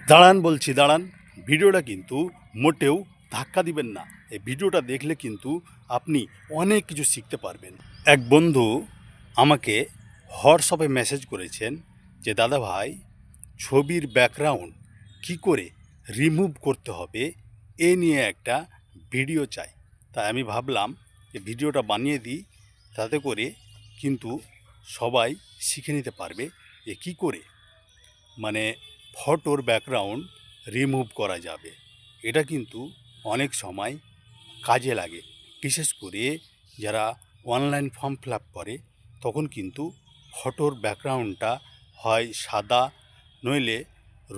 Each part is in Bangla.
দাঁড়ান বলছি, দাঁড়ান। ভিডিওটা কিন্তু মোটেও ধাক্কা দিবেন না। এই ভিডিওটা দেখলে কিন্তু আপনি অনেক কিছু শিখতে পারবেন। এক বন্ধু আমাকে হোয়াটসঅ্যাপে মেসেজ করেছেন যে দাদা ভাই, ছবির ব্যাকগ্রাউন্ড কি করে রিমুভ করতে হবে এ নিয়ে একটা ভিডিও চাই। তাই আমি ভাবলাম যে ভিডিওটা বানিয়ে দিই, তাতে করে কিন্তু সবাই শিখে নিতে পারবে যে কী করে মানে ফটোর ব্যাকগ্রাউন্ড রিমুভ করা যাবে। এটা কিন্তু অনেক সময় কাজে লাগে, বিশেষ করে যারা অনলাইন ফর্ম ফিল আপ করে তখন কিন্তু ফটোর ব্যাকগ্রাউন্ডটা হয় সাদা, নইলে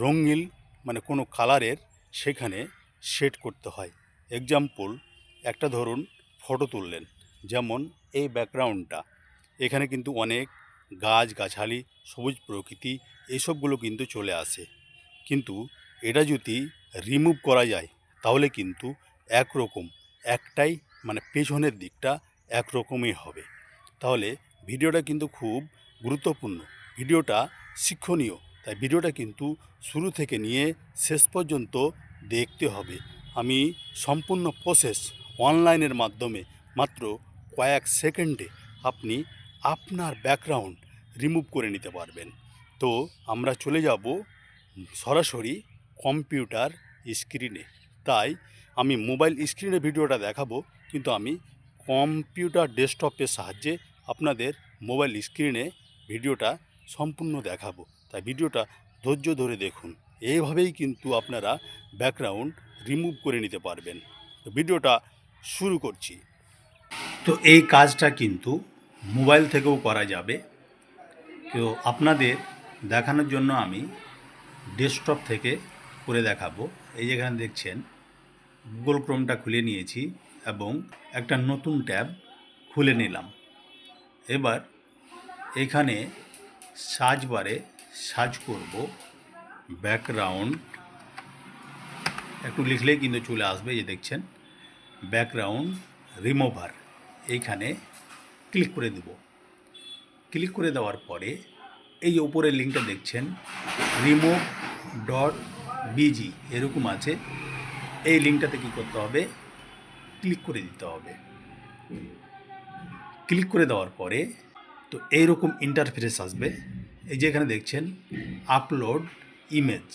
রঙিন মানে কোনো কালারের সেখানে সেট করতে হয়। এক্সাম্পল, একটা ধরুন ফটো তুললেন, যেমন এই ব্যাকগ্রাউন্ডটা, এখানে কিন্তু অনেক গাছগাছালি, সবুজ প্রকৃতি এসবগুলো কিন্তু চলে আসে। কিন্তু এটা যদি রিমুভ করা যায় তাহলে কিন্তু একরকম, একটাই মানে পেছনের দিকটা একরকমই হবে। তাহলে ভিডিওটা কিন্তু খুব গুরুত্বপূর্ণ, ভিডিওটা শিক্ষণীয়। তাই ভিডিওটা কিন্তু শুরু থেকে নিয়ে শেষ পর্যন্ত দেখতে হবে। আমি সম্পূর্ণ প্রসেস অনলাইনের মাধ্যমে মাত্র কয়েক সেকেন্ডে আপনি আপনার ব্যাকগ্রাউন্ড রিমুভ করে নিতে পারবেন। তো আমরা চলে যাব সরাসরি কম্পিউটার স্ক্রিনে। তাই আমি মোবাইল স্ক্রিনে ভিডিওটা দেখাবো, কিন্তু আমি কম্পিউটার ডেস্কটপের সাহায্যে আপনাদের মোবাইল স্ক্রিনে ভিডিওটা সম্পূর্ণ দেখাবো। তাই ভিডিওটা ধৈর্য ধরে দেখুন। এইভাবেই কিন্তু আপনারা ব্যাকগ্রাউন্ড রিমুভ করে নিতে পারবেন। তো ভিডিওটা শুরু করছি। তো এই কাজটা কিন্তু মোবাইল থেকেও করা যাবে। তো আপনাদের দেখানোর জন্য আমি ডেস্কটপ থেকে করে দেখাবো। এই যেখানে দেখছেন গুগল ক্রোমটা খুলে নিয়েছি এবং একটা নতুন ট্যাব খুলে নিলাম। এবার এখানে সার্চ বারে সার্চ করব ব্যাকগ্রাউন্ড, একটু লিখলেই কিন্তু চলে আসবে। যে দেখছেন ব্যাকগ্রাউন্ড রিমুভার, এইখানে ক্লিক করে দেব। ক্লিক করে দেওয়ার পরে এই যে উপরের লিঙ্কটা দেখছেন remove.bg এরকম আছে। এই লিঙ্কটাতে কী করতে হবে, ক্লিক করে দিতে হবে। ক্লিক করে দেওয়ার পরে তো এইরকম ইন্টারফেস আসবে। এই যে এখানে দেখছেন আপলোড ইমেজ,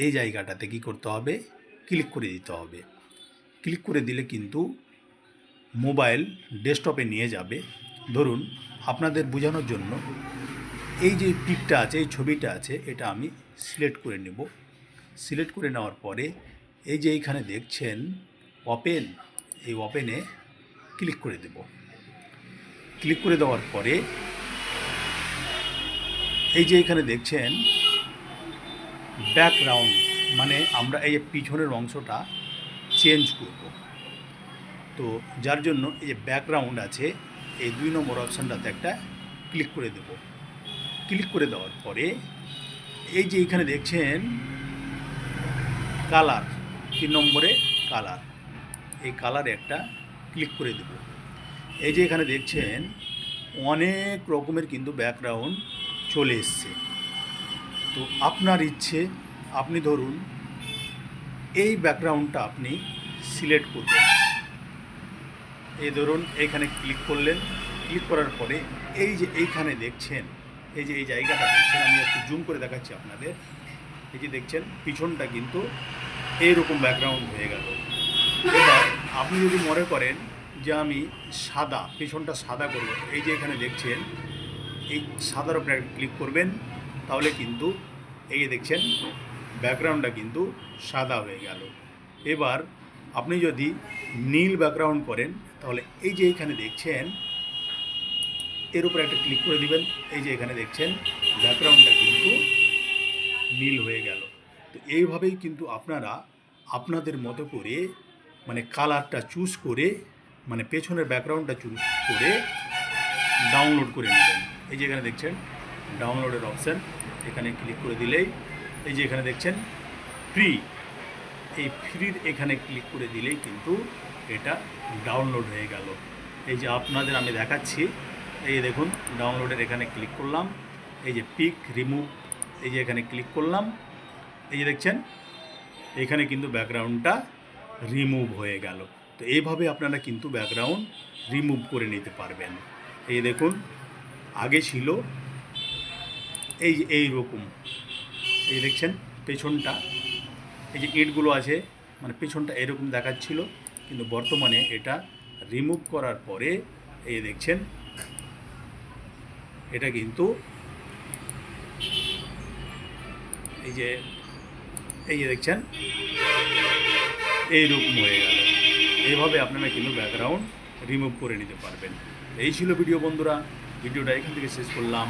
এই জায়গাটাতে কী করতে হবে, ক্লিক করে দিতে হবে। ক্লিক করে দিলে কিন্তু মোবাইল ডেস্কটপে নিয়ে যাবে। ধরুন আপনাদের বোঝানোর জন্য এই যে পিকটা আছে, এই ছবিটা আছে, এটা আমি সিলেক্ট করে নেব। সিলেক্ট করে নেওয়ার পরে এই যে এইখানে দেখছেন ওপেন, এই ওপেনে ক্লিক করে দেব। ক্লিক করে দেওয়ার পরে এই যে এখানে দেখছেন ব্যাকগ্রাউন্ড, মানে আমরা এই যে পিছনের অংশটা চেঞ্জ করব। তো যার জন্য এই যে ব্যাকগ্রাউন্ড আছে, এই 2 নম্বর অপশানটাতে একটা ক্লিক করে দেব। ক্লিক করে দেওয়ার পরে এই যে এখানে দেখছেন কালার, 3 নম্বরে কালার, এই কালারে একটা ক্লিক করে দেব। এই যে এখানে দেখছেন অনেক রকমের কিন্তু ব্যাকগ্রাউন্ড চলে এসছে। তো আপনার ইচ্ছে, আপনি ধরুন এই ব্যাকগ্রাউন্ডটা আপনি সিলেক্ট করবেন। এই ধরুন এইখানে ক্লিক করলেন। ক্লিক করার পরে এই যে এইখানে দেখছেন, এই যে এই জায়গাটা দেখছেন, আমি একটু জুম করে দেখাচ্ছি আপনাদের। এই যে দেখছেন পিছনটা কিন্তু এইরকম ব্যাকগ্রাউন্ড হয়ে গেল। এবার আপনি যদি মনে করেন যে আমি সাদা, পিছনটা সাদা করব, এই যে এখানে দেখছেন এই সাদার উপরে ক্লিক করবেন, তাহলে কিন্তু এই যে দেখছেন ব্যাকগ্রাউন্ডটা কিন্তু সাদা হয়ে গেল। এবার আপনি যদি নীল ব্যাকগ্রাউন্ড করেন, তাহলে এই যে এখানে দেখছেন এর উপরে একটা ক্লিক করে দিবেন। এই যে এখানে দেখছেন ব্যাকগ্রাউন্ডটা কিন্তু নীল হয়ে গেল। তো এইভাবেই কিন্তু আপনারা আপনাদের মতো করে মানে কালারটা চুজ করে, মানে পেছনের ব্যাকগ্রাউন্ডটা চুজ করে ডাউনলোড করে নেবেন। এই যে এখানে দেখছেন ডাউনলোডের অপশান, এখানে ক্লিক করে দিলেই এই যে এখানে দেখছেন ফ্রি, এই ফ্রির এখানে ক্লিক করে দিলেই কিন্তু এটা ডাউনলোড হয়ে গেল। এই যে আপনাদের আমি দেখাচ্ছি, এই দেখুন ডাউনলোডের এখানে ক্লিক করলাম, এই যে পিক রিমুভ, এই যে এখানে ক্লিক করলাম, এই যে দেখছেন এখানে কিন্তু ব্যাকগ্রাউন্ডটা রিমুভ হয়ে গেল। তো এইভাবে আপনারা কিন্তু ব্যাকগ্রাউন্ড রিমুভ করে নিতে পারবেন। এই দেখুন আগে ছিল এই রকম, এই দেখছেন পেছনটা, এই যে ইটগুলো আছে মানে পেছনটা এরকম দেখাচ্ছিল, কিন্তু বর্তমানে এটা রিমুভ করার পরে এই দেখছেন এটা কিন্তু এই যে দেখছেন এইরকম হয়ে গেল। এইভাবে আপনারা কিন্তু ব্যাকগ্রাউন্ড রিমুভ করে নিতে পারবেন। এই ছিল ভিডিও বন্ধুরা, ভিডিওটা এখান থেকে শেষ করলাম।